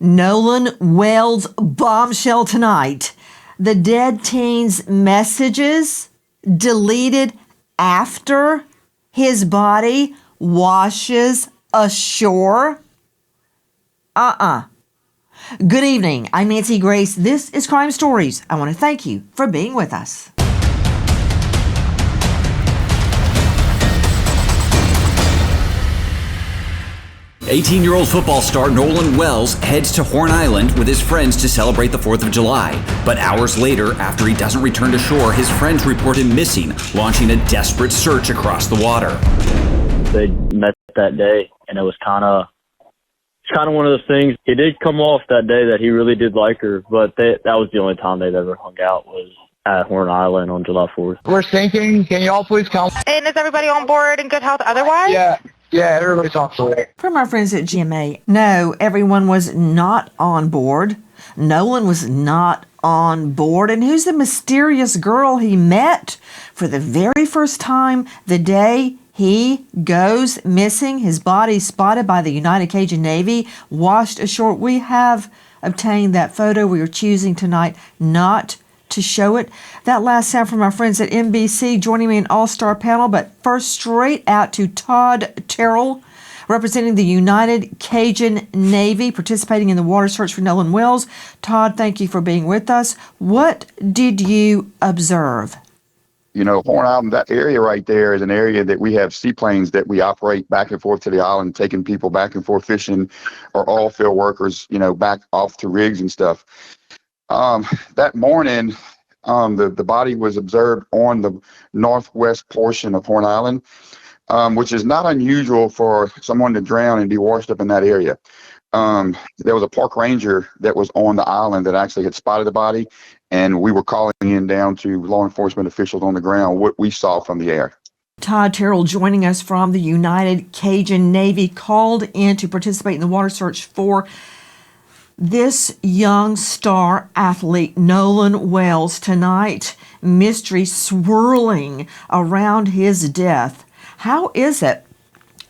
Nolan Wells bombshell tonight. The dead teen's messages deleted after his body washes ashore. Good evening. I'm Nancy Grace. This is Crime Stories. I want to thank you for being with us. "18-year-old football star Nolan Wells heads to Horn Island with his friends to celebrate the 4th of July. But hours later, after he doesn't return to shore, his friends report him missing, launching a desperate search across the water. They met that day, and it was kind of one of those things. It did come off that day that he really did like her, but that was the only time they'd ever hung out, was at Horn Island on July 4th. We're sinking. Can you all please come? And is everybody on board in good health otherwise? Yeah, everybody's on board. From our friends at GMA, no, everyone was not on board. Nolan was not on board. And who's the mysterious girl he met for the very first time the day he goes missing? His body spotted by the United Cajun Navy, washed ashore. We have obtained that photo. We are choosing tonight not to show it. That last sound from our friends at NBC, joining me in all-star panel. But first, straight out to Todd Terrell, representing the United Cajun Navy, participating in the water search for Nolan Wells. Todd, thank you for being with us. What did you observe? You know, Horn Island, that area right there is an area that we have seaplanes that we operate back and forth to the island, taking people back and forth fishing, or all field workers, you know, back off to rigs and stuff. That morning, the body was observed on the northwest portion of Horn Island, which is not unusual for someone to drown and be washed up in that area. There was a park ranger that was on the island that actually had spotted the body, and we were calling in down to law enforcement officials on the ground what we saw from the air. Todd Terrell joining us from the United Cajun Navy, called in to participate in the water search for this young star athlete, Nolan Wells, tonight. Mystery swirling around his death. How is it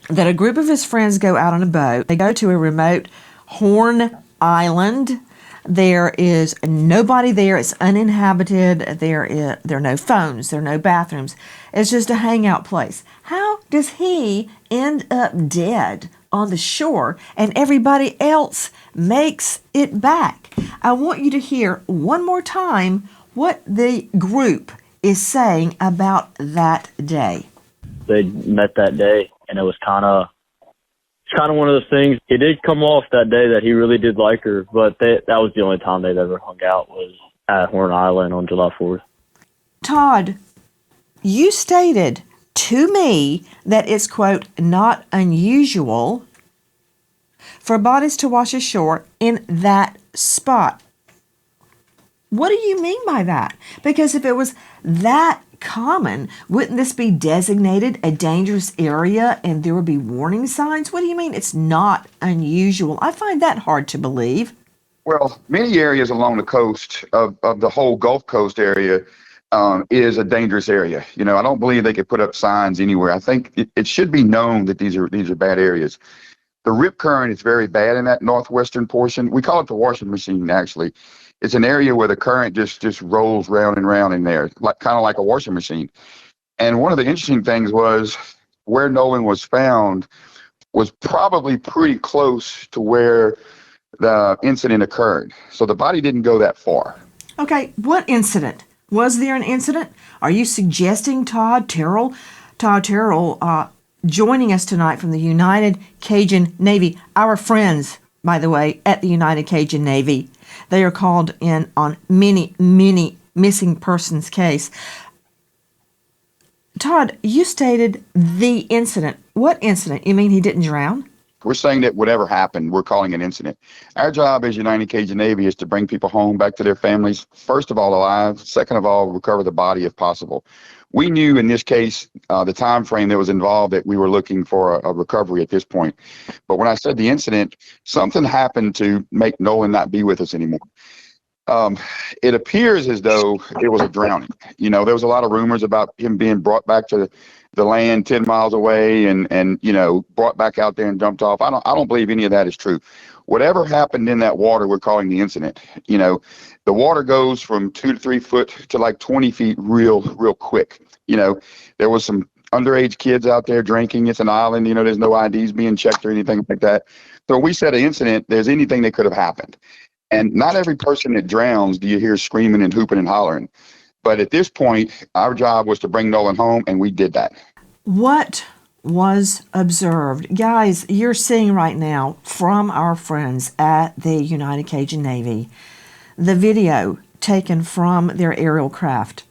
that a group of his friends go out on a boat? They go to a remote Horn Island. There is nobody there. It's uninhabited. There are no phones. There are no bathrooms. It's just a hangout place. How does he end up dead on the shore and everybody else makes it back? I want you to hear one more time what the group is saying about that day. They met that day, and it was kind of one of those things. It did come off that day that he really did like her, but that was the only time they'd ever hung out, was at Horn Island on July 4th. Todd, you stated to me that it's, quote, not unusual for bodies to wash ashore in that spot. What do you mean by that? Because if it was that common, wouldn't this be designated a dangerous area and there would be warning signs? What do you mean it's not unusual? I find that hard to believe. Well, many areas along the coast of the whole Gulf Coast area is a dangerous area. You know, I don't believe they could put up signs anywhere. I think it should be known that these are bad areas. The rip current is very bad in that northwestern portion. We call it the washing machine, actually. It's an area where the current just rolls round and round in there, kind of like a washing machine. And one of the interesting things was where Nolan was found was probably pretty close to where the incident occurred. So the body didn't go that far. Okay, what incident? Was there an incident? Are you suggesting Todd Terrell, joining us tonight from the United Cajun Navy, our friends, by the way, at the United Cajun Navy? They are called in on many missing persons case. Todd, you stated the incident. What incident? You mean he didn't drown? We're saying that whatever happened, we're calling an incident. Our job as United Cajun Navy is to bring people home, back to their families, first of all alive, second of all recover the body if possible. We knew in this case, the time frame that was involved, that we were looking for a recovery at this point. But when I said the incident, something happened to make Nolan not be with us anymore. It appears as though it was a drowning. You know, there was a lot of rumors about him being brought back to the land 10 miles away and brought back out there and dumped off. I don't believe any of that is true. whatever happened in that water, we're calling the incident. You know, the water goes from 2 to 3 foot to like 20 feet real quick. You know, there was some underage kids out there drinking. It's an island, you know, there's no IDs being checked or anything like that. So we said an incident, there's anything that could have happened. And not every person that drowns do you hear screaming and hooping and hollering. But at this point, our job was to bring Nolan home, and we did that. What was observed? Guys, you're seeing right now from our friends at the United Cajun Navy the video taken from their aerial craft.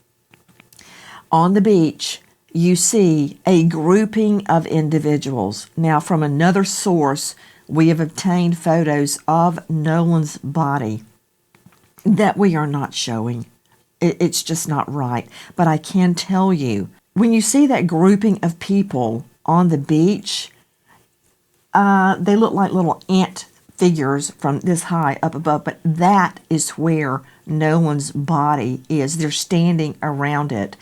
On the beach, you see a grouping of individuals. Now, from another source, we have obtained photos of Nolan's body that we are not showing. It's just not right. But I can tell you, when you see that grouping of people on the beach, they look like little ant figures from this high up above, but that is where Nolan's body is. They're standing around it.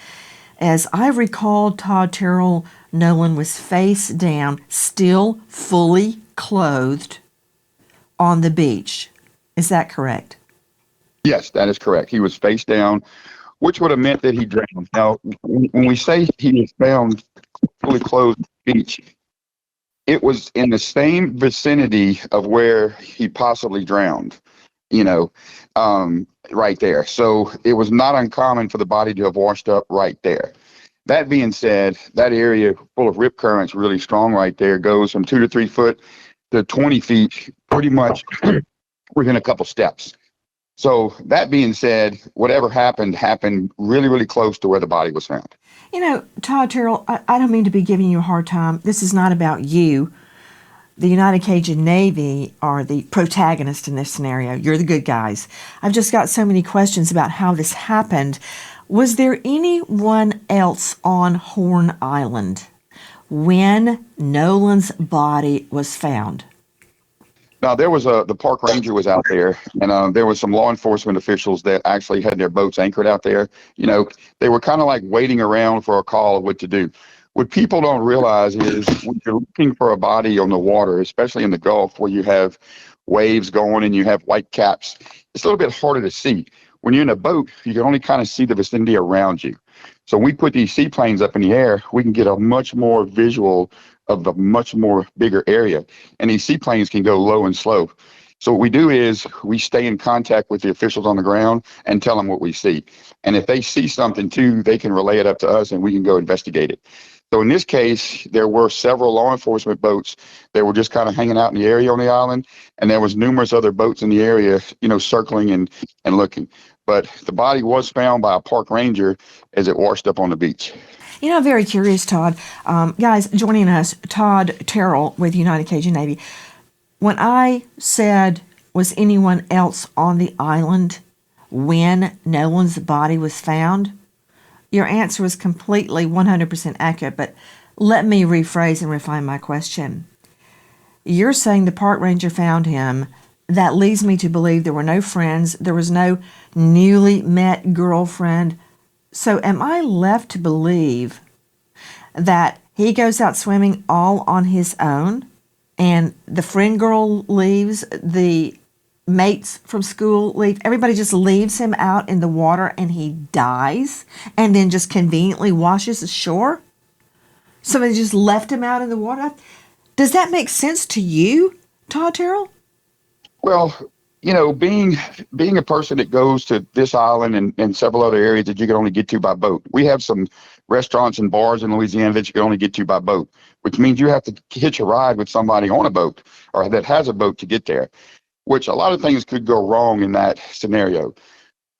As I recall, Todd Terrell, Nolan was face down, still fully clothed on the beach. Is that correct? Yes, that is correct. He was face down, which would have meant that he drowned. Now, when we say he was found fully clothed on the beach, it was in the same vicinity of where he possibly drowned, you know, right there. So it was not uncommon for the body to have washed up right there. That being said, that area full of rip currents really strong right there goes from 2 to 3 foot to 20 feet pretty much within a couple steps. So that being said, whatever happened really close to where the body was found. You know, Todd Terrell, I don't mean to be giving you a hard time. This is not about you. The United Cajun Navy are the protagonist in this scenario. You're the good guys. I've just got so many questions about how this happened. Was there anyone else on Horn Island when Nolan's body was found? Now, there was the park ranger was out there, and there was some law enforcement officials that actually had their boats anchored out there. You know, they were kind of like waiting around for a call of what to do. What people don't realize is when you're looking for a body on the water, especially in the Gulf where you have waves going and you have white caps, it's a little bit harder to see. When you're in a boat, you can only kind of see the vicinity around you. So we put these seaplanes up in the air, we can get a much more visual of the much more bigger area. And these seaplanes can go low and slow. So what we do is we stay in contact with the officials on the ground and tell them what we see. And if they see something too, they can relay it up to us and we can go investigate it. So in this case, there were several law enforcement boats that were just kind of hanging out in the area on the island. And there was numerous other boats in the area, you know, circling and looking. But the body was found by a park ranger as it washed up on the beach. You know, I'm very curious, Todd. Guys, joining us, Todd Terrell with United Cajun Navy. When I said, was anyone else on the island when Nolan's body was found? Your answer was completely 100% accurate, but let me rephrase and refine my question. You're saying the park ranger found him. That leads me to believe there were no friends. There was no newly met girlfriend. So am I left to believe that he goes out swimming all on his own and the friend girl leaves, the mates from school leave, everybody just leaves him out in the water and he dies and then just conveniently washes ashore? Somebody just left him out in the water? Does that make sense to you, Todd Terrell? Well, you know, being a person that goes to this island and several other areas that you can only get to by boat. We have some restaurants and bars in Louisiana that you can only get to by boat, which means you have to hitch a ride with somebody on a boat or that has a boat to get there, which a lot of things could go wrong in that scenario.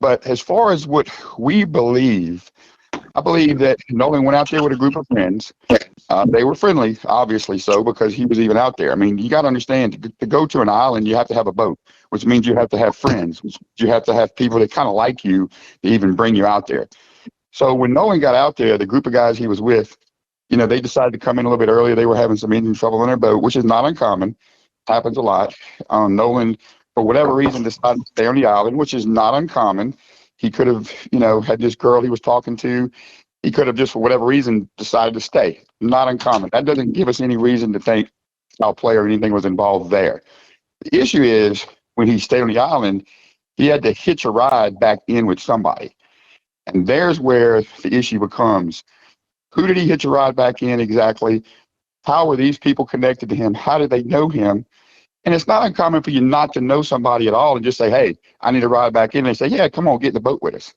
But as far as what we believe, I believe that Nolan went out there with a group of friends. They were friendly, obviously so, because he was even out there. I mean, you got to understand, to go to an island, you have to have a boat, which means you have to have friends, which you have to have people that kind of like you to even bring you out there. So when Nolan got out there, the group of guys he was with, you know, they decided to come in a little bit earlier. They were having some engine trouble in their boat, which is not uncommon. Happens a lot. Nolan, for whatever reason, decided to stay on the island, which is not uncommon. He could have, you know, had this girl he was talking to. He could have just, for whatever reason, decided to stay. Not uncommon. That doesn't give us any reason to think foul play or anything was involved there. The issue is when he stayed on the island, he had to hitch a ride back in with somebody. And there's where the issue becomes, who did he hitch a ride back in exactly? How were these people connected to him? How did they know him? And it's not uncommon for you not to know somebody at all and just say, hey, I need to ride back in. And they say, yeah, come on, get in the boat with us.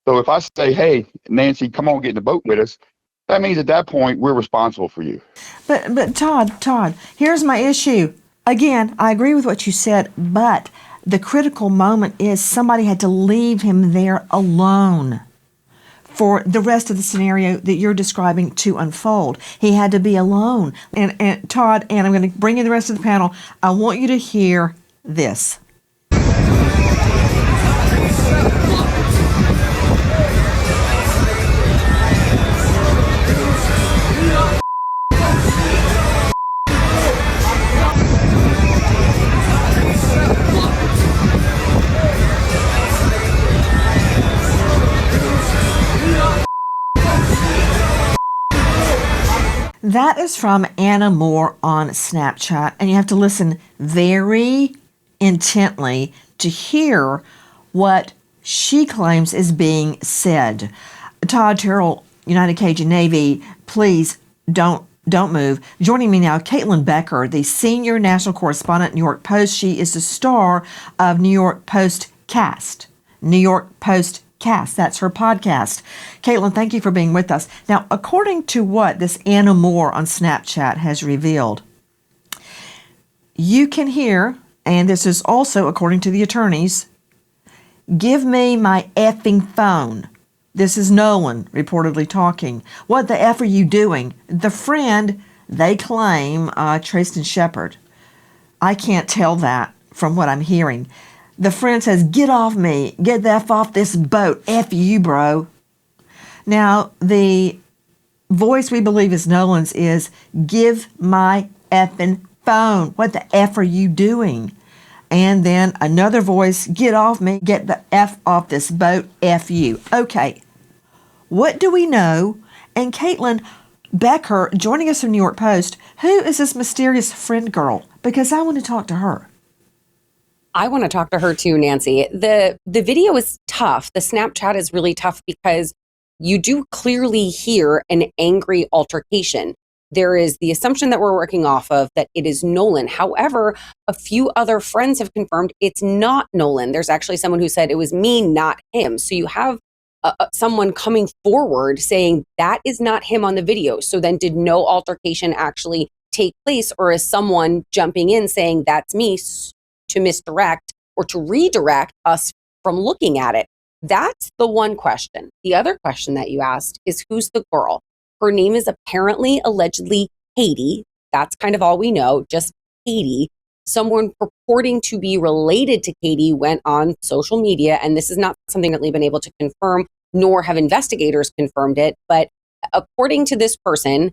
So if I say, hey, Nancy, come on, get in the boat with us, that means at that point we're responsible for you. But Todd, here's my issue. Again, I agree with what you said, but the critical moment is somebody had to leave him there alone for the rest of the scenario that you're describing to unfold. He had to be alone. And Todd, and I'm going to bring in the rest of the panel, I want you to hear this. That is from Anna Moore on Snapchat, and you have to listen very intently to hear what she claims is being said. Todd Terrell, United Cajun Navy, please don't move. Joining me now, Caitlin Becker, the senior national correspondent at New York Post. She is the star of New York Post Cast. New York Post Cast. That's her podcast. Caitlin, thank you for being with us. Now, according to what this Anna Moore on Snapchat has revealed, you can hear, and this is also according to the attorneys, give me my effing phone. This is Nolan reportedly talking. What the F are you doing? The friend, they claim, Tristan Shepard. I can't tell that from what I'm hearing. The friend says, get off me. Get the F off this boat. F you, bro. Now, the voice we believe is Nolan's is, give my effing phone. What the F are you doing? And then another voice, get off me. Get the F off this boat. F you. Okay. What do we know? And Caitlin Becker, joining us from New York Post, who is this mysterious friend girl? Because I want to talk to her. I want to talk to her too, Nancy. The video is tough. The Snapchat is really tough because you do clearly hear an angry altercation. There is the assumption that we're working off of that it is Nolan. However, a few other friends have confirmed it's not Nolan. There's actually someone who said it was me, not him. So you have someone coming forward saying that is not him on the video. So then did no altercation actually take place, or is someone jumping in saying that's me to misdirect or to redirect us from looking at it? That's the one question. The other question that you asked is, who's the girl? Her name is apparently, allegedly, Katie. That's kind of all we know, just Katie. Someone purporting to be related to Katie went on social media, and this is not something that we've been able to confirm, nor have investigators confirmed it. But according to this person,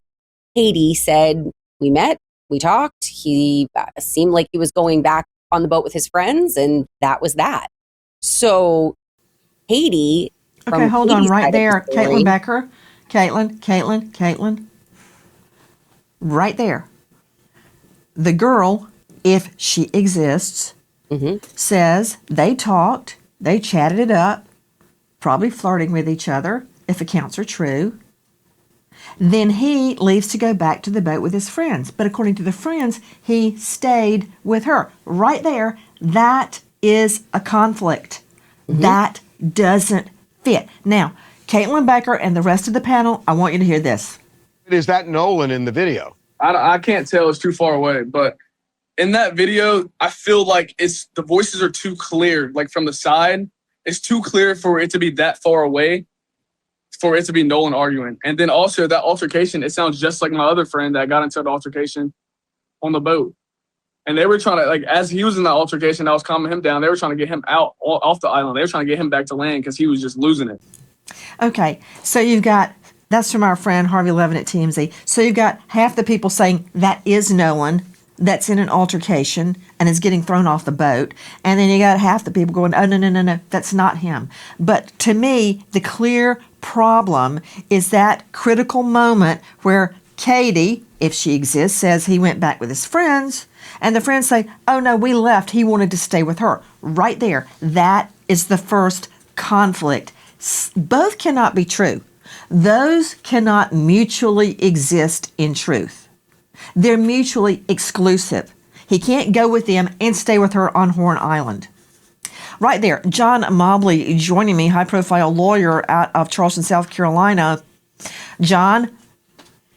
Katie said, we met, we talked, he seemed like he was going back on the boat with his friends, and that was that. So Katie, okay, hold on right there. Caitlin Becker, Caitlin, right there. The girl, if she exists, says they talked, they chatted it up, probably flirting with each other, if accounts are true. Then he leaves to go back to the boat with his friends. But according to the friends, he stayed with her. Right there, that is a conflict. That doesn't fit. Now, Caitlin Becker and the rest of the panel, I want you to hear this. Is that Nolan in the video? I can't tell. It's too far away. But in that video, I feel like the voices are too clear. Like from the side, it's too clear for it to be that far away, for it to be Nolan arguing. And then also that altercation, it sounds just like my other friend that got into the altercation on the boat. And they were trying to, like, as he was in that altercation, I was calming him down. They were trying to get him out off the island. They were trying to get him back to land because he was just losing it. Okay, so you've got, that's from our friend Harvey Levin at TMZ. So you've got half the people saying that is Nolan that's in an altercation and is getting thrown off the boat. And then you got half the people going, oh, no, that's not him. But to me, the clear problem is that critical moment where Katie, if she exists, says he went back with his friends, and the friends say, oh no, we left, he wanted to stay with her. Right there, that is the first conflict. Both cannot be true. Those cannot mutually exist in truth. They're mutually exclusive. He can't go with them and stay with her on Horn Island. Right there, John Mobley joining me, high-profile lawyer out of Charleston, South Carolina. John,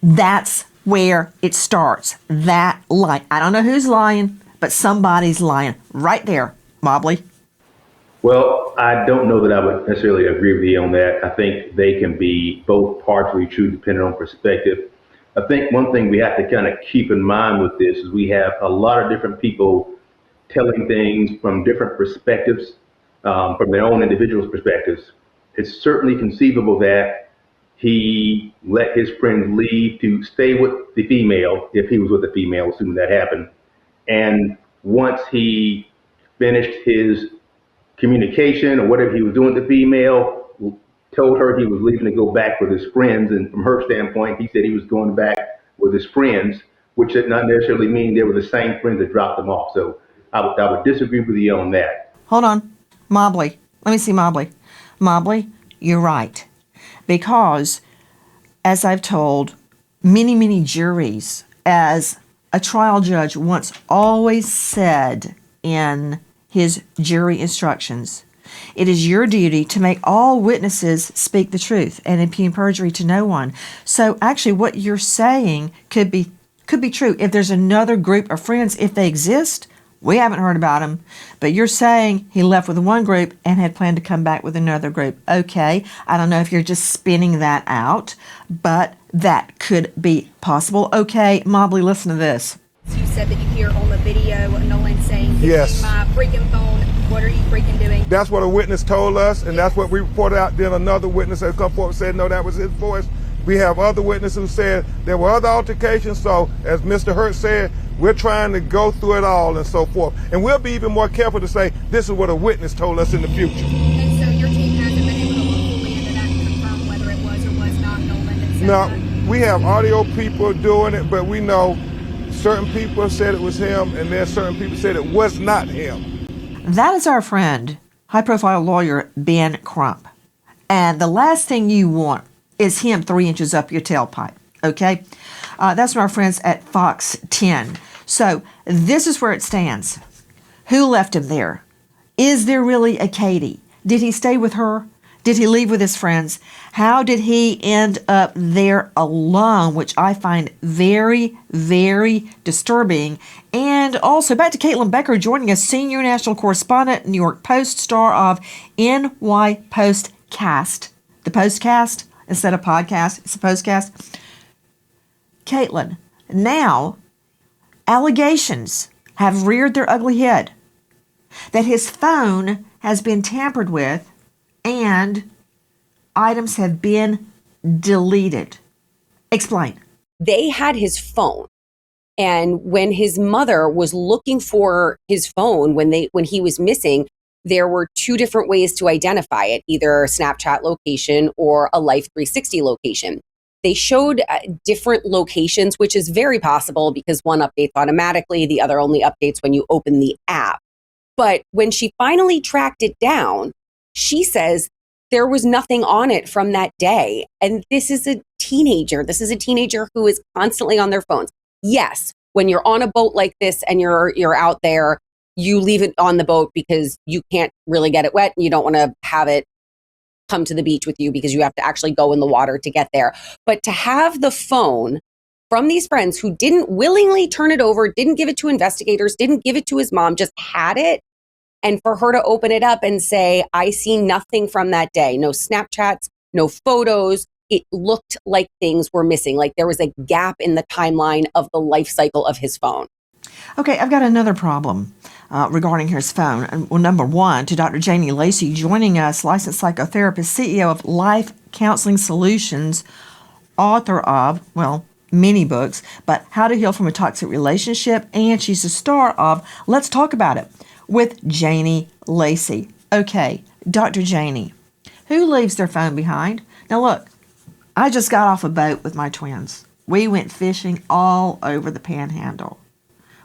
that's where it starts. That lie. I don't know who's lying, but somebody's lying. Right there, Mobley. Well, I don't know that I would necessarily agree with you on that. I think they can be both partially true depending on perspective. I think one thing we have to kind of keep in mind with this is we have a lot of different people telling things from different perspectives, from their own individuals' perspectives. It's certainly conceivable that he let his friends leave to stay with the female, if he was with the female, assuming that happened. And once he finished his communication or whatever he was doing with the female, told her he was leaving to go back with his friends. And from her standpoint, he said he was going back with his friends, which did not necessarily mean they were the same friends that dropped him off. So I would disagree with you on that. Hold on. Mobley. Let me see Mobley. Mobley, you're right. Because, as I've told many, many juries, as a trial judge once always said in his jury instructions, it is your duty to make all witnesses speak the truth and impugn perjury to no one. So actually what you're saying could be true. If there's another group of friends, if they exist, we haven't heard about them, but you're saying he left with one group and had planned to come back with another group. Okay, I don't know if you're just spinning that out, but that could be possible. Okay, Mobley, listen to this. You said that you hear on the video Nolan saying, "Give Yes. me my freaking phone. What are you freaking doing?" That's what a witness told us, and that's what we reported out. Then another witness had come forward and said, no, that was his voice. We have other witnesses who said there were other altercations. So, as Mr. Hurt said, we're trying to go through it all and so forth. And we'll be even more careful to say this is what a witness told us in the future. And so your team hasn't been able to look fully into that and confirm whether it was or was not Nolan that said Now, that? we have audio people doing it, but we know certain people said it was him, and then certain people said it was not him. That is our friend, high-profile lawyer Ben Crump. And the last thing you want is him 3 inches up your tailpipe, okay? That's from our friends at Fox 10. So this is where it stands. Who left him there? Is there really a Katie? Did he stay with her? Did he leave with his friends? How did he end up there alone, which I find very, very disturbing. And also, back to Caitlin Becker joining us, senior national correspondent, New York Post, star of NY Postcast. The Postcast instead of podcast, it's a Postcast. Caitlin, now allegations have reared their ugly head that his phone has been tampered with and items have been deleted. Explain. They had his phone. And when his mother was looking for his phone when he was missing, there were two different ways to identify it, either a Snapchat location or a Life 360 location. They showed different locations, which is very possible because one updates automatically, the other only updates when you open the app. But when she finally tracked it down, she says there was nothing on it from that day. And this is a teenager. This is a teenager who is constantly on their phones. Yes, when you're on a boat like this and you're out there, you leave it on the boat because you can't really get it wet and you don't want to have it come to the beach with you because you have to actually go in the water to get there. But to have the phone from these friends who didn't willingly turn it over, didn't give it to investigators, didn't give it to his mom, just had it, and for her to open it up and say, I see nothing from that day, no Snapchats, no photos, it looked like things were missing, like there was a gap in the timeline of the life cycle of his phone. Okay, I've got another problem regarding his phone. And, well, number one, to Dr. Janie Lacey, joining us, licensed psychotherapist, CEO of Life Counseling Solutions, author of, well, many books, but How to Heal from a Toxic Relationship, and she's the star of Let's Talk About It with Janie Lacey. Okay, Dr. Janie, who leaves their phone behind? Now look, I just got off a boat with my twins. We went fishing all over the panhandle.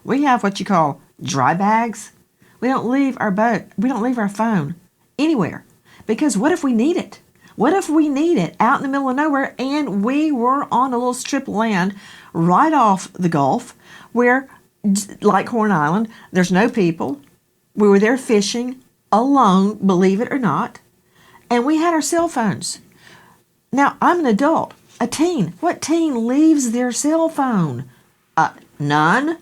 We have what you call dry bags. We don't leave our boat, we don't leave our phone anywhere. Because what if we need it? What if we need it out in the middle of nowhere and we were on a little strip of land right off the Gulf where, like Horn Island, there's no people. We were there fishing alone, believe it or not, and we had our cell phones. Now, I'm an adult, a teen. What teen leaves their cell phone? None.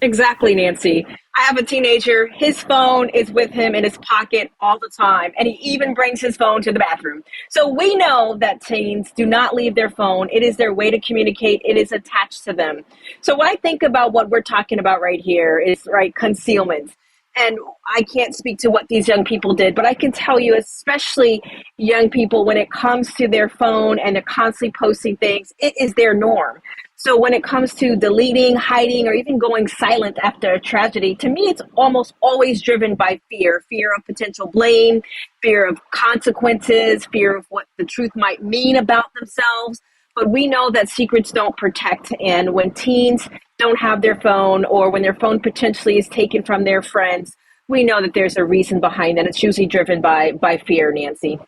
Exactly, Nancy. I have a teenager. His phone is with him in his pocket all the time, and he even brings his phone to the bathroom. So we know that teens do not leave their phone. It is their way to communicate. It is attached to them. So when I think about what we're talking about right here is, right, concealment. And I can't speak to what these young people did, but I can tell you, especially young people, when it comes to their phone and they're constantly posting things, it is their norm. So when it comes to deleting, hiding, or even going silent after a tragedy, to me, it's almost always driven by fear of potential blame, fear of consequences, fear of what the truth might mean about themselves. But we know that secrets don't protect. And when teens don't have their phone, or when their phone potentially is taken from their friends, we know that there's a reason behind that. It's usually driven by fear, Nancy.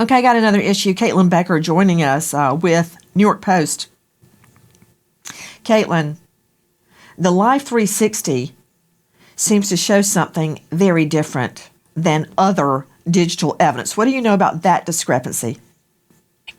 Okay, I got another issue. Caitlin Becker joining us with New York Post. Caitlin, the Life 360 seems to show something very different than other digital evidence. What do you know about that discrepancy?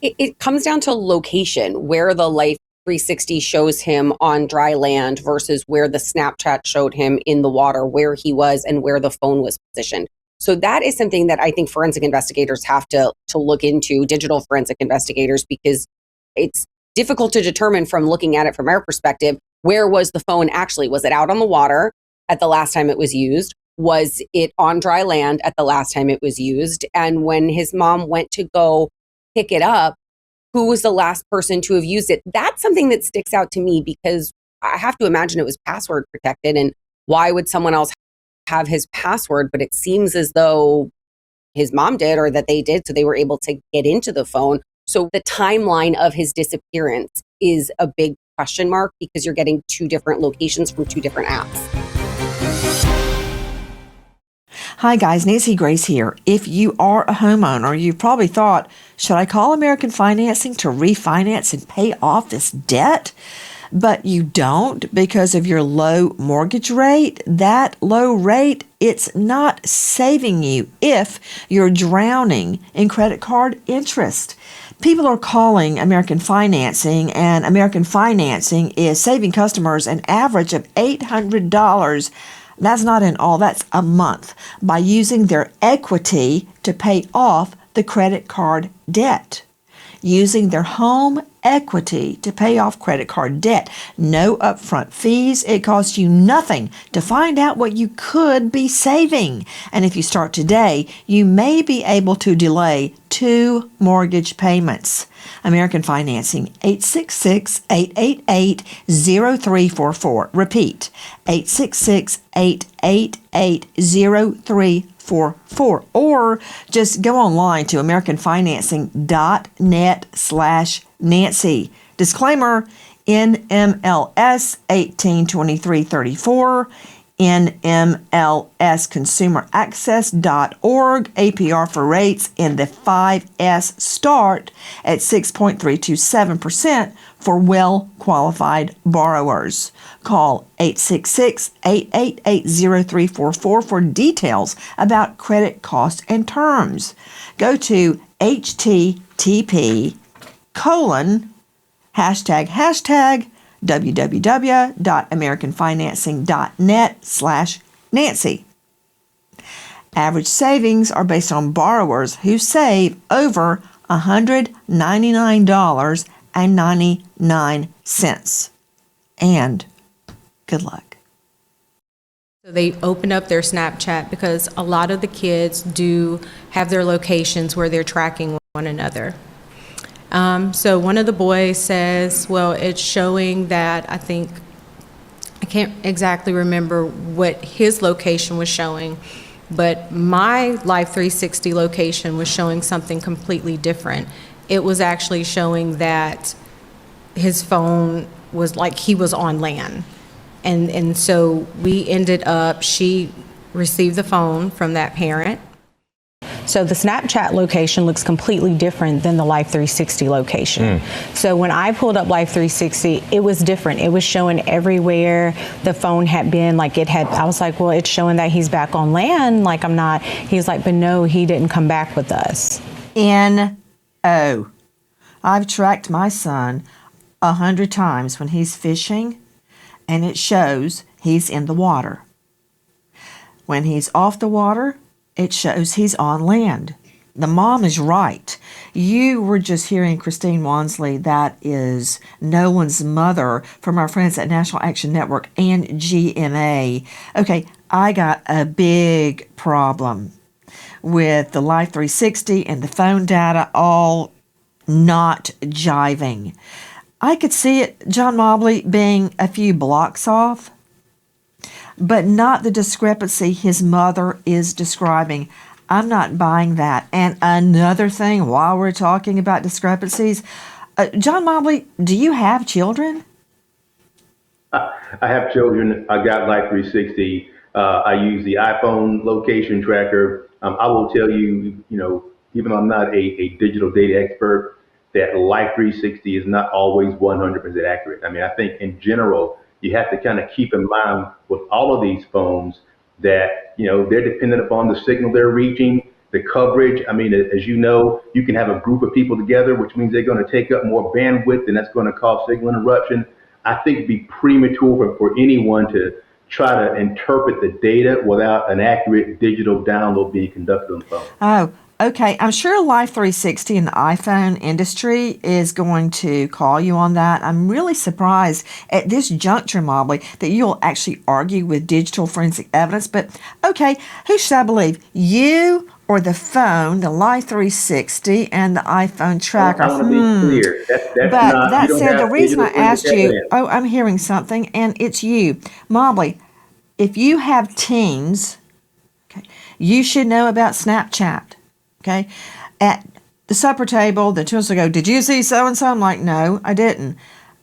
It comes down to location, where the Life 360 shows him on dry land versus where the Snapchat showed him in the water, where he was and where the phone was positioned. So that is something that I think forensic investigators have to look into, digital forensic investigators, because it's difficult to determine from looking at it from our perspective, where was the phone actually? Was it out on the water at the last time it was used? Was it on dry land at the last time it was used? And when his mom went to go pick it up, who was the last person to have used it? That's something that sticks out to me, because I have to imagine it was password protected. And why would someone else have his password? But it seems as though his mom did, or that they did, so they were able to get into the phone. So the timeline of his disappearance is a big question mark, because you're getting two different locations from two different apps. Hi guys, Nancy Grace here. If you are a homeowner, you've probably thought, should I call American Financing to refinance and pay off this debt? But you don't, because of your low mortgage rate. That low rate, it's not saving you if you're drowning in credit card interest. People are calling American Financing, and American Financing is saving customers an average of $800. That's not in all, that's a month, by using their equity to pay off the credit card debt. Using their home equity to pay off credit card debt. No upfront fees. It costs you nothing to find out what you could be saving. And if you start today, you may be able to delay 2 mortgage payments. American Financing, 866-888-0344. Repeat, 866-888-0344. Or just go online to americanfinancing.net/Nancy. Disclaimer, NMLS 182334, NMLSconsumeraccess.org, APR for rates in the 5S start at 6.327% for well-qualified borrowers. Call 866-888-0344 for details about credit costs and terms. Go to http:// www.americanfinancing.net/Nancy. Average savings are based on borrowers who save over $199.99. And good luck. So they open up their Snapchat, because a lot of the kids do have their locations where they're tracking one another. So one of the boys says, well, it's showing that, I can't exactly remember what his location was showing, but my Life 360 location was showing something completely different. it was actually showing that his phone was like he was on land. And so we ended up, she received the phone from that parent. So the Snapchat location looks completely different than the Life 360 location. So when I pulled up Life 360, it was different. It was showing everywhere the phone had been. Like it had, I was like, well, it's showing that he's back on land. Like I'm not, he was like, but no, he didn't come back with us. N-O. I've tracked my son 100 times when he's fishing, and it shows he's in the water. When he's off the water, it shows he's on land. The mom is right. You were just hearing Christine Wansley, that is Nolan's mother, from our friends at National Action Network and GMA. Okay, I got a big problem with the Life 360 and the phone data all not jiving. I could see it, John Mobley, being a few blocks off, but not the discrepancy his mother is describing. I'm not buying that. And another thing, while we're talking about discrepancies, John Mobley, do you have children? I have children. I got Life 360. I use the iPhone location tracker. I will tell you, even though I'm not a digital data expert, that Life 360 is not always 100% accurate. I mean, I think in general, you have to kind of keep in mind with all of these phones that, they're dependent upon the signal they're reaching, the coverage. I mean, as you know, you can have a group of people together, which means they're going to take up more bandwidth, and that's going to cause signal interruption. I think it'd be premature for anyone to try to interpret the data without an accurate digital download being conducted on the phone. Oh, okay. I'm sure Life 360 and the iPhone industry is going to call you on that. I'm really surprised at this juncture, Mobley, that you'll actually argue with digital forensic evidence. But okay, who should I believe? You or the phone, the Life 360 and the iPhone tracker? I want to be clear. That's but not, that said, the reason I asked you, evidence. I'm hearing something, and it's you. Mobley, if you have teens, okay, you should know about Snapchat. Okay, at the supper table, the children will go, "Did you see so and so?" I'm like, "No, I didn't."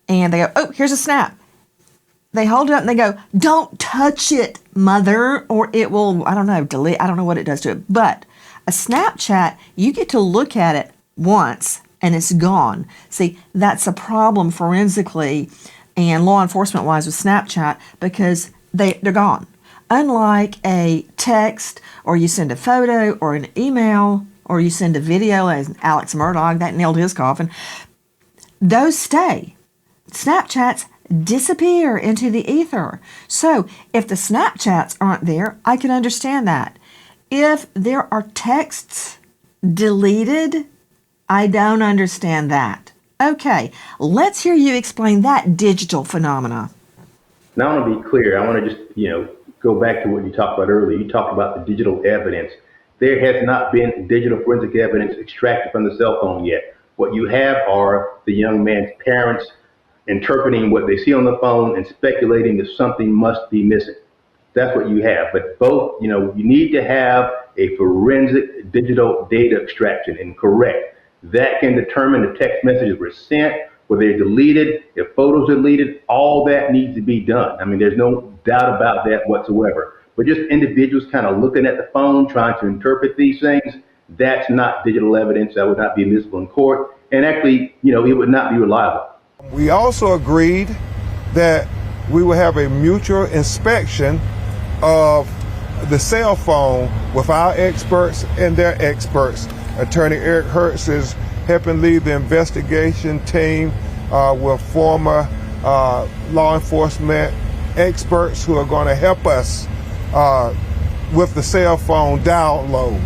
And they go, "Oh, here's a snap." They hold it up and they go, "Don't touch it, mother, or it will, I don't know, delete. I don't know what it does to it." But a Snapchat, you get to look at it once and it's gone. See, that's a problem forensically and law enforcement wise with Snapchat because they're gone. Unlike a text, or you send a photo, or an email, or you send a video, as Alex Murdoch, that nailed his coffin, those stay. Snapchats disappear into the ether. So if the Snapchats aren't there, I can understand that. If there are texts deleted, I don't understand that. Okay, let's hear you explain that digital phenomena. Now I want to be clear. I want to just, go back to what you talked about earlier. You talked about the digital evidence. There has not been digital forensic evidence extracted from the cell phone yet. What you have are the young man's parents interpreting what they see on the phone and speculating that something must be missing. That's what you have. But both, you need to have a forensic digital data extraction, and correct. That can determine if text messages were sent, were they deleted, if photos are deleted, all that needs to be done. I mean, there's no doubt about that whatsoever. But just individuals kind of looking at the phone, trying to interpret these things, that's not digital evidence. That would not be admissible in court. And actually, it would not be reliable. We also agreed that we would have a mutual inspection of the cell phone with our experts and their experts. Attorney Eric Hertz is helping lead the investigation team with former law enforcement experts who are going to help us with the cell phone download.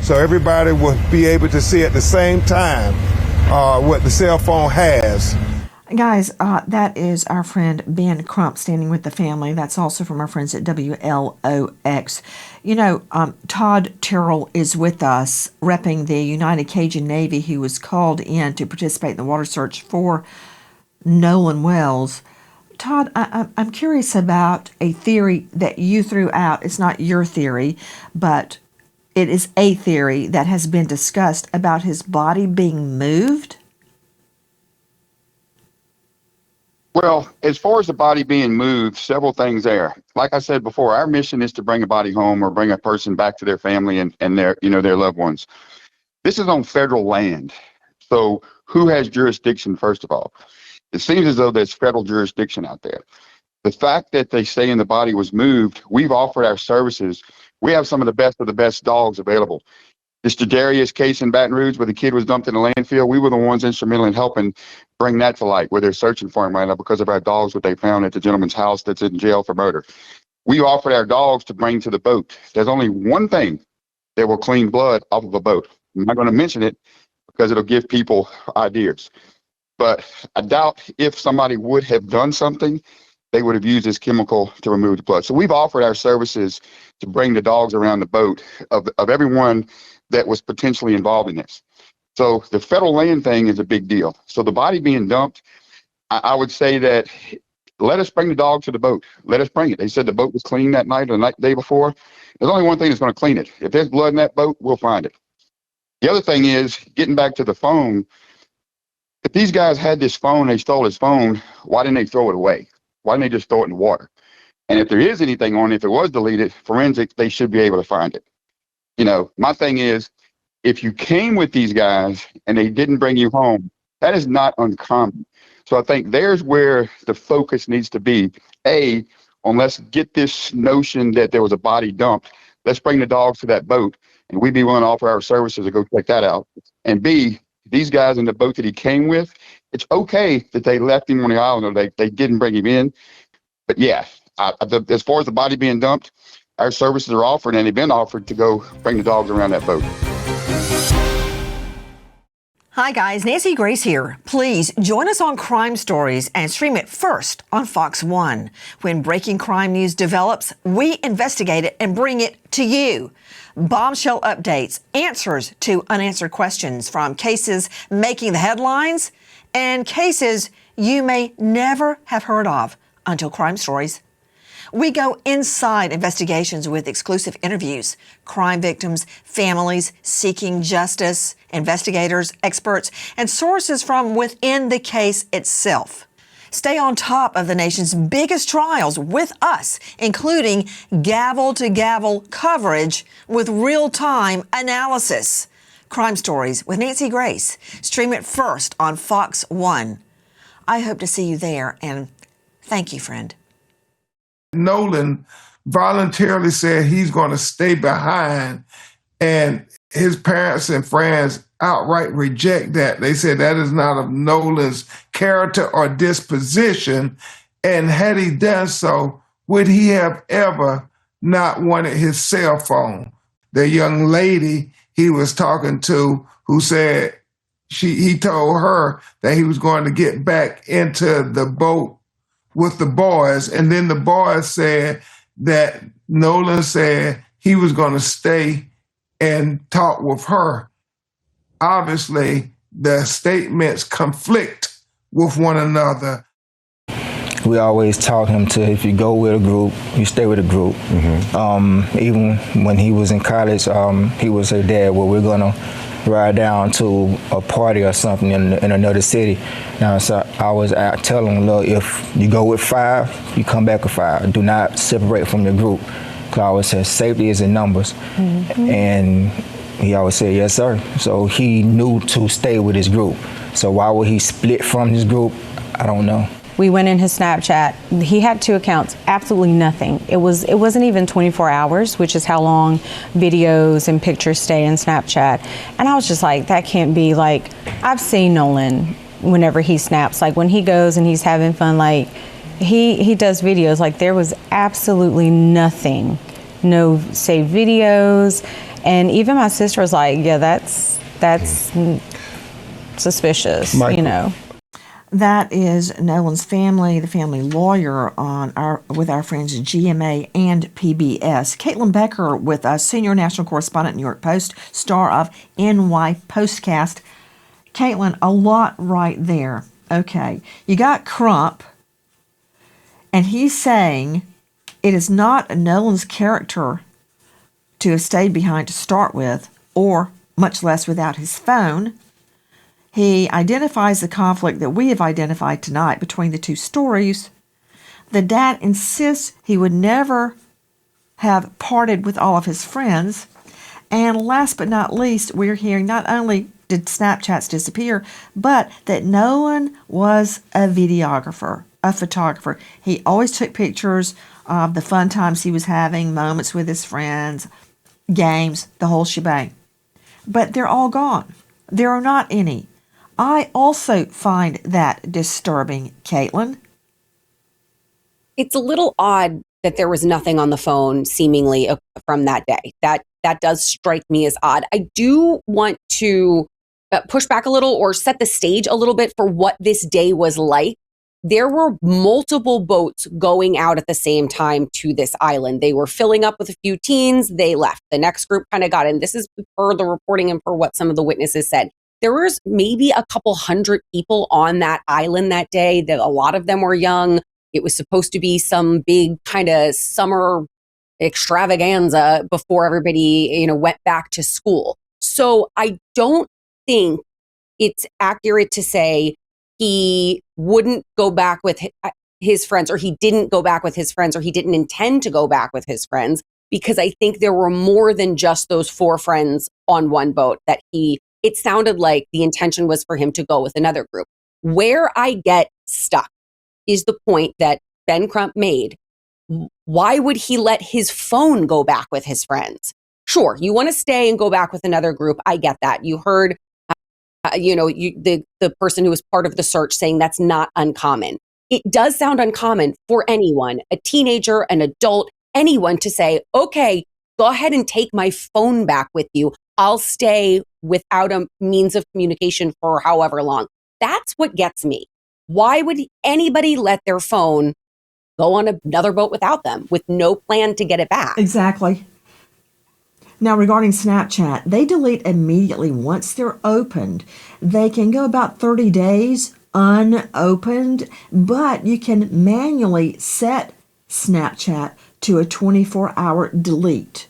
So everybody will be able to see at the same time what the cell phone has. Guys, that is our friend Ben Crump standing with the family. That's also from our friends at WLOX. Todd Terrell is with us, repping the United Cajun Navy, who was called in to participate in the water search for Nolan Wells. Todd, I'm curious about a theory that you threw out. It's not your theory, but it is a theory that has been discussed about his body being moved? Well, as far as the body being moved, several things there. Like I said before, our mission is to bring a body home or bring a person back to their family and their, their loved ones. This is on federal land. So who has jurisdiction, first of all? It seems as though there's federal jurisdiction out there. The fact that they say the body was moved, we've offered our services. We have some of the best dogs available. Mr. Darius case in Baton Rouge where the kid was dumped in a landfill, we were the ones instrumental in helping bring that to light, where they're searching for him right now because of our dogs, what they found at the gentleman's house that's in jail for murder. We offered our dogs to bring to the boat. There's only one thing that will clean blood off of a boat. I'm not going to mention it because it'll give people ideas. But I doubt if somebody would have done something, they would have used this chemical to remove the blood. So we've offered our services to bring the dogs around the boat of everyone that was potentially involved in this. So the federal land thing is a big deal. So the body being dumped, I would say that let us bring the dog to the boat. Let us bring it. They said the boat was clean that night or the day before. There's only one thing that's going to clean it. If there's blood in that boat, we'll find it. The other thing is, getting back to the phone, if these guys had this phone, they stole his phone, why didn't they throw it away? Why didn't they just throw it in the water? And if there is anything on it, if it was deleted, forensics, they should be able to find it. My thing is, if you came with these guys and they didn't bring you home, that is not uncommon. So I think there's where the focus needs to be. A, on let's get this notion that there was a body dumped. Let's bring the dogs to that boat, and we'd be willing to offer our services to go check that out. And B, these guys in the boat that he came with, it's okay that they left him on the island or they didn't bring him in. But yeah, as far as the body being dumped, our services are offered and they've been offered to go bring the dogs around that boat. Hi guys, Nancy Grace here. Please join us on Crime Stories and stream it first on Fox 1. When breaking crime news develops, we investigate it and bring it to you. Bombshell updates, answers to unanswered questions from cases making the headlines and cases you may never have heard of until Crime Stories. We go inside investigations with exclusive interviews, crime victims, families seeking justice, investigators, experts, and sources from within the case itself. Stay on top of the nation's biggest trials with us, including gavel-to-gavel coverage with real-time analysis. Crime Stories with Nancy Grace. Stream it first on Fox 1. I hope to see you there, and thank you, friend. Nolan voluntarily said he's going to stay behind, and his parents and friends outright reject that. They said that is not of Nolan's character or disposition, and had he done so, would he have ever not wanted his cell phone? The young lady he was talking to who said he told her that he was going to get back into the boat with the boys, and then the boys said that Nolan said he was going to stay and talk with her. Obviously, the statements conflict with one another. We always taught him to, if you go with a group, you stay with a group. Even when he was in college, he would say, Dad, well, we're going to ride down to a party or something in another city. Now, so I was out telling him, look, if you go with 5, you come back with 5. Do not separate from your group. Because I always said safety is in numbers. And he always said, yes, sir. So he knew to stay with his group. So why would he split from his group? I don't know. We went in his Snapchat. He had 2 accounts, absolutely nothing. It wasn't even 24 hours, which is how long videos and pictures stay in Snapchat. And I was just like, that can't be. Like, I've seen Nolan whenever he snaps, like when he goes and he's having fun, like he does videos, like there was absolutely nothing, no saved videos. And even my sister was like, yeah, that's suspicious, you know. That is Nolan's family, the family lawyer with our friends GMA and PBS. Caitlin Becker with us, senior national correspondent, New York Post, star of NY Postcast. Caitlin, a lot right there. Okay, you got Crump, and he's saying it is not Nolan's character to have stayed behind to start with, or much less without his phone. He identifies the conflict that we have identified tonight between the two stories. The dad insists he would never have parted with all of his friends. And last but not least, we're hearing not only did Snapchats disappear, but that Nolan was a videographer, a photographer. He always took pictures of the fun times he was having, moments with his friends, games, the whole shebang. But they're all gone. There are not any. I also find that disturbing, Caitlin. It's a little odd that there was nothing on the phone seemingly from that day. That does strike me as odd. I do want to push back a little or set the stage a little bit for what this day was like. There were multiple boats going out at the same time to this island. They were filling up with a few teens. They left. The next group kind of got in. This is per the reporting and per what some of the witnesses said. There was maybe a couple hundred people on that island that day. That a lot of them were young. It was supposed to be some big kind of summer extravaganza before everybody, went back to school. So I don't think it's accurate to say he wouldn't go back with his friends, or he didn't go back with his friends, or he didn't intend to go back with his friends, because I think there were more than just those 4 friends on one boat that it sounded like the intention was for him to go with another group. Where I get stuck is the point that Ben Crump made. Why would he let his phone go back with his friends? Sure, you want to stay and go back with another group. I get that. You heard, the person who was part of the search saying that's not uncommon. It does sound uncommon for anyone, a teenager, an adult, anyone to say, okay, go ahead and take my phone back with you. I'll stay without a means of communication for however long. That's what gets me. Why would anybody let their phone go on another boat without them, with no plan to get it back? Exactly. Now, regarding Snapchat, they delete immediately once they're opened. They can go about 30 days unopened, but you can manually set Snapchat to a 24-hour delete.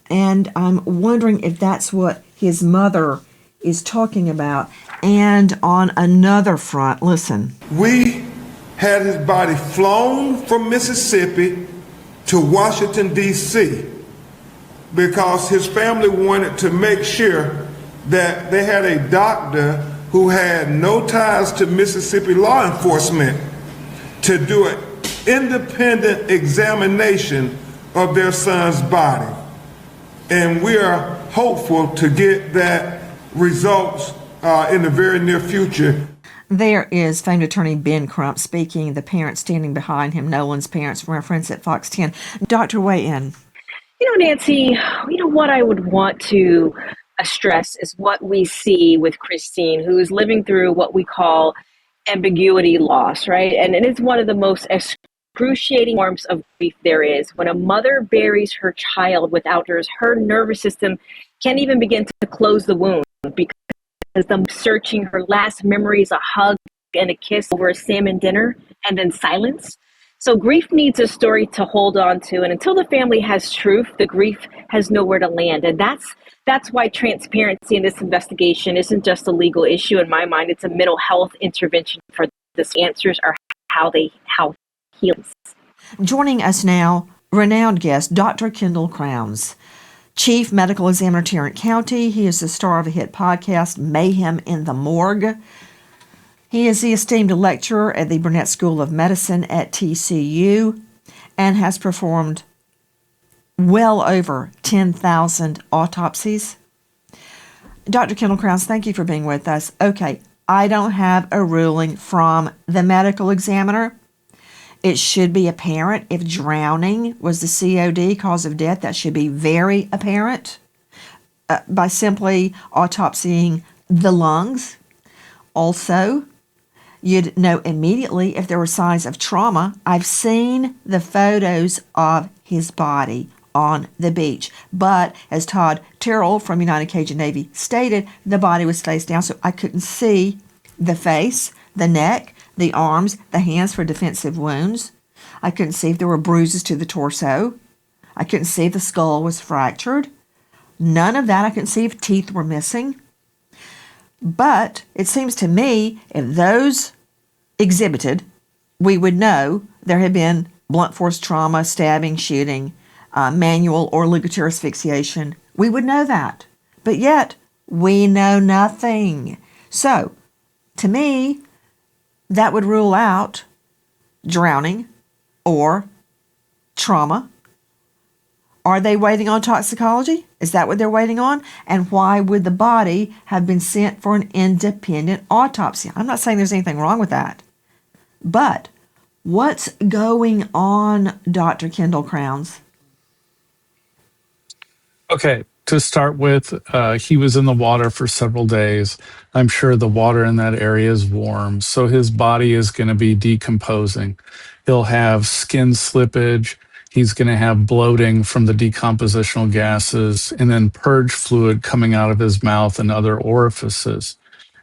And I'm wondering if that's what his mother is talking about. And on another front, listen. We had his body flown from Mississippi to Washington, D.C., because his family wanted to make sure that they had a doctor who had no ties to Mississippi law enforcement to do an independent examination of their son's body. And we are hopeful to get that results in the very near future. There is famed attorney Ben Crump speaking, the parents standing behind him, Nolan's parents, from our friends at Fox 10. Dr. Weigh in. Nancy, what I would want to stress is what we see with Christine, who is living through what we call ambiguity loss, right? And it is one of the most excruciating forms of grief there is. When a mother buries her child without her nervous system can't even begin to close the wound, because them searching her last memories, a hug and a kiss over a salmon dinner, and then silence. So grief needs a story to hold on to, and until the family has truth, the grief has nowhere to land. And that's why transparency in this investigation isn't just a legal issue in my mind. It's a mental health intervention for this. Answers are how heals. Joining us now, renowned guest, Dr. Kendall Crowns, Chief Medical Examiner, Tarrant County. He is the star of a hit podcast, Mayhem in the Morgue. He is the esteemed lecturer at the Burnett School of Medicine at TCU and has performed well over 10,000 autopsies. Dr. Kendall Crowns, thank you for being with us. Okay, I don't have a ruling from the medical examiner. It should be apparent if drowning was the COD, cause of death. That should be very apparent by simply autopsying the lungs. Also, you'd know immediately if there were signs of trauma. I've seen the photos of his body on the beach. But as Todd Terrell from United Cajun Navy stated, the body was face down, so I couldn't see the face, the neck, the arms, the hands for defensive wounds. I couldn't see if there were bruises to the torso. I couldn't see if the skull was fractured. None of that. I couldn't see if teeth were missing. But it seems to me if those exhibited, we would know there had been blunt force trauma, stabbing, shooting, manual or ligature asphyxiation. We would know that. But yet, we know nothing. So, to me, that would rule out drowning or trauma. Are they waiting on toxicology? Is that what they're waiting on? And why would the body have been sent for an independent autopsy? I'm not saying there's anything wrong with that. But what's going on, Dr. Kendall Crowns? Okay, to start with, he was in the water for several days. I'm sure the water in that area is warm, so his body is going to be decomposing. He'll have skin slippage. He's going to have bloating from the decompositional gases and then purge fluid coming out of his mouth and other orifices.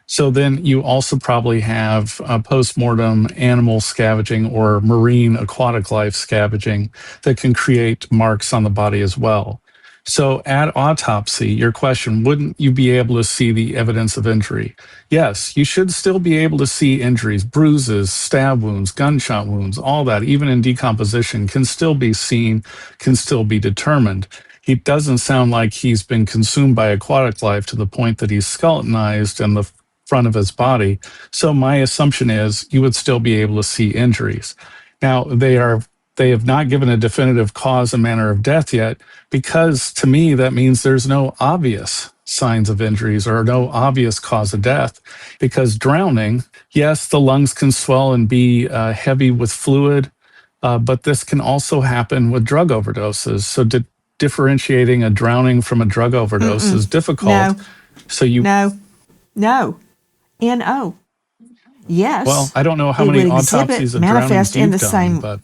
So then you also probably have post-mortem animal scavenging or marine aquatic life scavenging that can create marks on the body as well. So at autopsy, your question, wouldn't you be able to see the evidence of injury? Yes, you should still be able to see injuries, bruises, stab wounds, gunshot wounds, all that, even in decomposition, can still be seen, can still be determined. He doesn't sound like he's been consumed by aquatic life to the point that he's skeletonized in the front of his body. So my assumption is you would still be able to see injuries. Now, they have not given a definitive cause and manner of death yet, because to me, that means there's no obvious signs of injuries or no obvious cause of death. Because drowning, yes, the lungs can swell and be heavy with fluid, but this can also happen with drug overdoses. So differentiating a drowning from a drug overdose is difficult. No. So you No. N-O. Yes. Well, I don't know how it many would autopsies exhibit, of manifest drownings in you've the done, same. but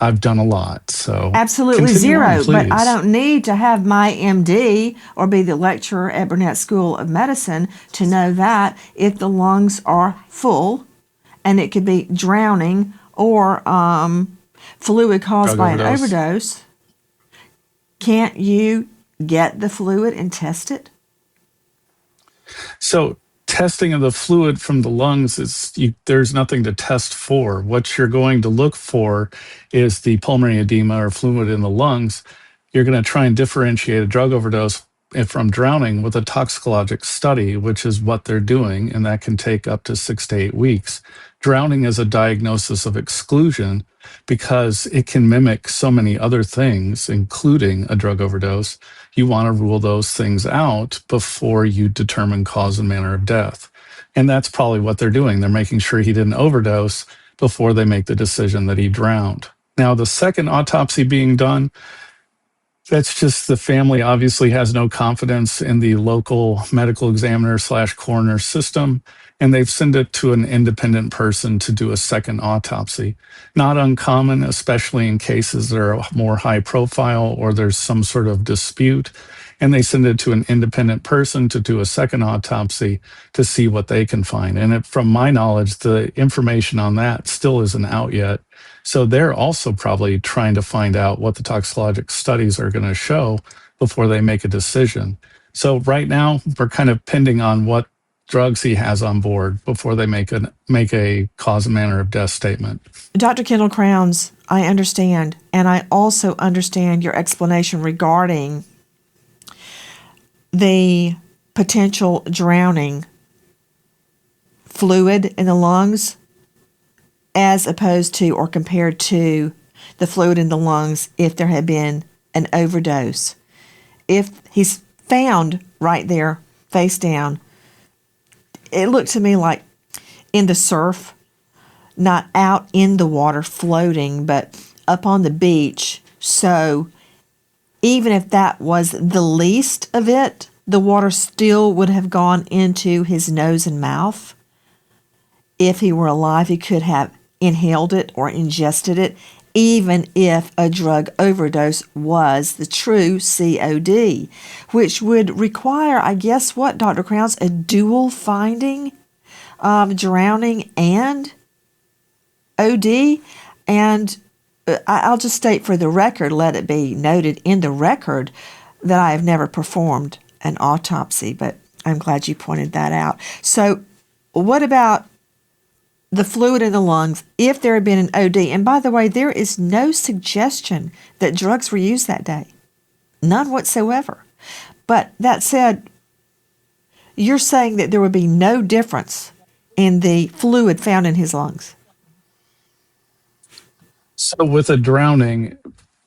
I've done a lot. So Absolutely continue zero. on, But I please. don't need to have my MD or be the lecturer at Burnett School of Medicine to know that if the lungs are full, and it could be drowning or fluid caused Drug by an overdose. overdose. Can't you get the fluid and test it? So testing of the fluid from the lungs there's nothing to test for. What you're going to look for is the pulmonary edema or fluid in the lungs. You're going to try and differentiate a drug overdose from drowning with a toxicologic study, which is what they're doing, and that can take up to 6 to 8 weeks. Drowning is a diagnosis of exclusion because it can mimic so many other things, including a drug overdose. You want to rule those things out before you determine cause and manner of death. And that's probably what they're doing. They're making sure he didn't overdose before they make the decision that he drowned. Now, the second autopsy being done, that's just the family obviously has no confidence in the local medical examiner / coroner system, and they've sent it to an independent person to do a second autopsy. Not uncommon, especially in cases that are more high profile or there's some sort of dispute, and they send it to an independent person to do a second autopsy to see what they can find. And from my knowledge, the information on that still isn't out yet. So they're also probably trying to find out what the toxicologic studies are going to show before they make a decision. So right now, we're kind of pending on what drugs he has on board before they make a cause and manner of death statement. Dr. Kendall Crowns, I understand, and I also understand your explanation regarding the potential drowning fluid in the lungs as opposed to or compared to the fluid in the lungs if there had been an overdose. If he's found right there, face down, it looked to me like in the surf, not out in the water floating, but up on the beach. So even if that was the least of it, the water still would have gone into his nose and mouth. If he were alive, he could have inhaled it or ingested it, even if a drug overdose was the true COD, which would require, I guess, what, Dr. Crowns, a dual finding of drowning and OD. And I'll just state for the record, let it be noted in the record, that I have never performed an autopsy, but I'm glad you pointed that out. So what about the fluid in the lungs if there had been an OD? And by the way, there is no suggestion that drugs were used that day. None whatsoever. But that said, you're saying that there would be no difference in the fluid found in his lungs. So with a drowning,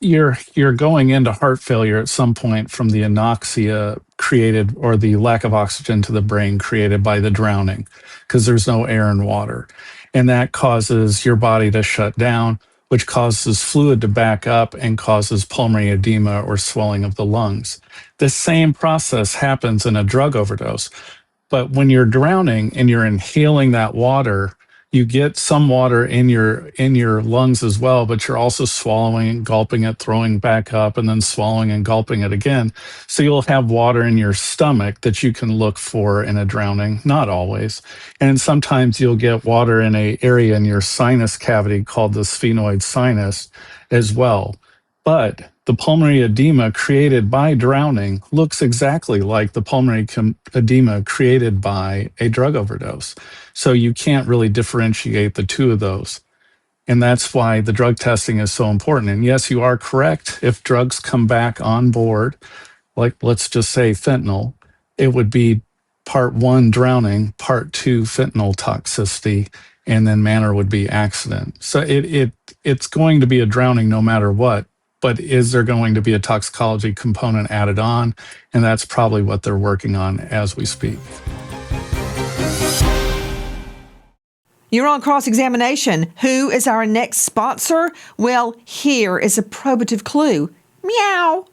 you're going into heart failure at some point from the anoxia created, or the lack of oxygen to the brain created by the drowning, because there's no air and water. And that causes your body to shut down, which causes fluid to back up and causes pulmonary edema or swelling of the lungs. The same process happens in a drug overdose. But when you're drowning and you're inhaling that water, you get some water in your lungs as well, but you're also swallowing and gulping it, throwing back up, and then swallowing and gulping it again. So you'll have water in your stomach that you can look for in a drowning, not always. And sometimes you'll get water in an area in your sinus cavity called the sphenoid sinus as well. But the pulmonary edema created by drowning looks exactly like the pulmonary edema created by a drug overdose. So you can't really differentiate the two of those. And that's why the drug testing is so important. And yes, you are correct. If drugs come back on board, like let's just say fentanyl, it would be part 1 drowning, part 2 fentanyl toxicity, and then manner would be accident. So it's going to be a drowning no matter what. But is there going to be a toxicology component added on? And that's probably what they're working on as we speak. You're on cross-examination. Who is our next sponsor? Well, here is a probative clue. Meow.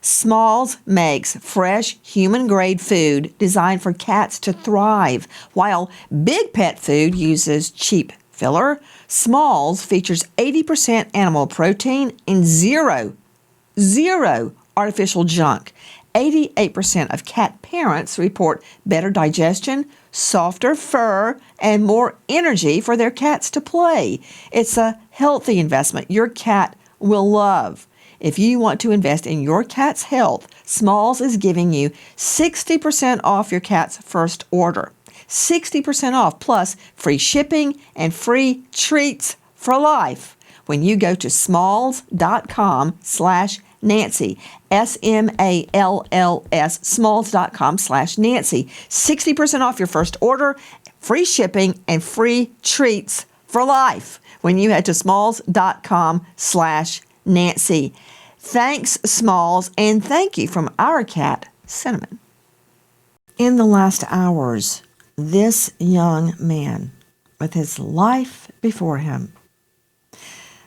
Smalls makes fresh human-grade food designed for cats to thrive, while Big Pet Food uses cheap filler. Smalls features 80% animal protein and zero artificial junk. 88% of cat parents report better digestion, softer fur, and more energy for their cats to play. It's a healthy investment your cat will love. If you want to invest in your cat's health, Smalls is giving you 60% off your cat's first order. 60% off plus free shipping and free treats for life when you go to smalls.com/Nancy, SMALLS, smalls.com/Nancy. 60% off your first order, free shipping, and free treats for life when you head to smalls.com/Nancy. Thanks, Smalls, and thank you from our cat, Cinnamon. In the last hours, this young man, with his life before him,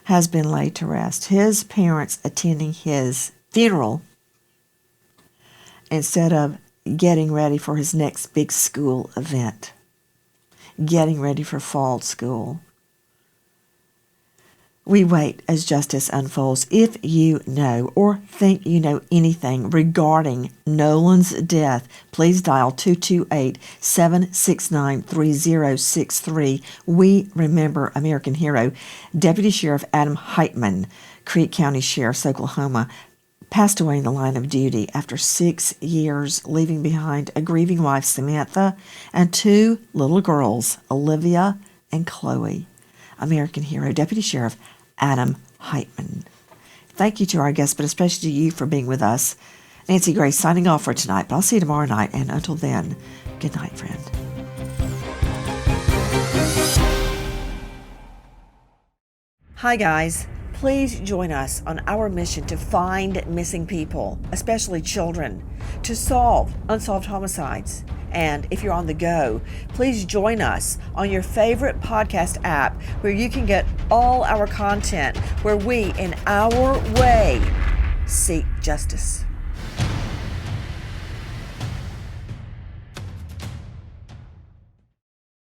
has been laid to rest. His parents attending his funeral instead of getting ready for his next big school event, getting ready for fall school. We wait as justice unfolds. If you know or think you know anything regarding Nolan's death, please dial 228-769-3063. We remember American hero, Deputy Sheriff Adam Heitman, Creek County Sheriff's, Oklahoma, passed away in the line of duty after 6 years, leaving behind a grieving wife, Samantha, and 2 little girls, Olivia and Chloe. American hero, Deputy Sheriff Adam Heitman. Thank you to our guests, but especially to you for being with us. Nancy Grace signing off for tonight, but I'll see you tomorrow night. And until then, good night, friend. Hi, guys. Please join us on our mission to find missing people, especially children, to solve unsolved homicides. And if you're on the go, please join us on your favorite podcast app where you can get all our content, where we, in our way, seek justice.